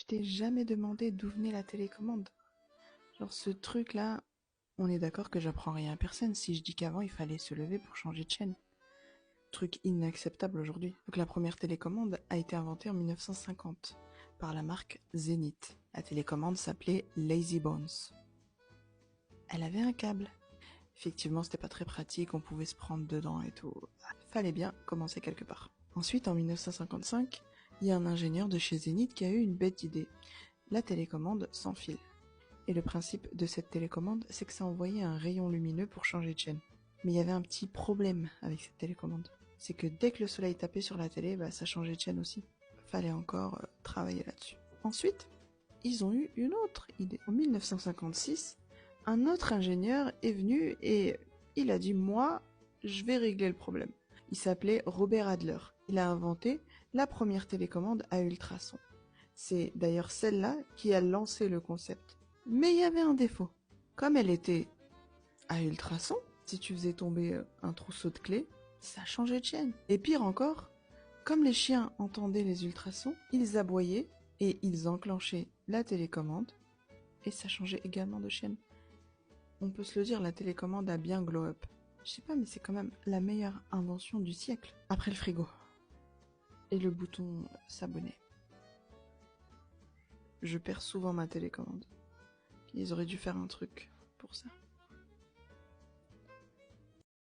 Je t'ai jamais demandé d'où venait la télécommande. Genre ce truc-là, on est d'accord que j'apprends rien à personne si je dis qu'avant il fallait se lever pour changer de chaîne. Truc inacceptable aujourd'hui. Donc la première télécommande a été inventée en 1950 par la marque Zenith. La télécommande s'appelait Lazy Bones. Elle avait un câble. Effectivement, c'était pas très pratique, on pouvait se prendre dedans et tout. Fallait bien commencer quelque part. Ensuite, en 1955, il y a un ingénieur de chez Zenith qui a eu une bête idée. La télécommande sans fil. Et le principe de cette télécommande, c'est que ça envoyait un rayon lumineux pour changer de chaîne. Mais il y avait un petit problème avec cette télécommande. C'est que dès que le soleil tapait sur la télé, ça changeait de chaîne aussi. Fallait encore travailler là-dessus. Ensuite, ils ont eu une autre idée. En 1956, un autre ingénieur est venu et il a dit « Moi, je vais régler le problème ». Il s'appelait Robert Adler. Il a inventé la première télécommande à ultrasons. C'est d'ailleurs celle-là qui a lancé le concept. Mais il y avait un défaut. Comme elle était à ultrasons, si tu faisais tomber un trousseau de clés, ça changeait de chaîne. Et pire encore, comme les chiens entendaient les ultrasons, ils aboyaient et ils enclenchaient la télécommande et ça changeait également de chaîne. On peut se le dire, la télécommande a bien glow up. Je sais pas, mais c'est quand même la meilleure invention du siècle. Après le frigo. Et le bouton s'abonner. Je perds souvent ma télécommande. Ils auraient dû faire un truc pour ça.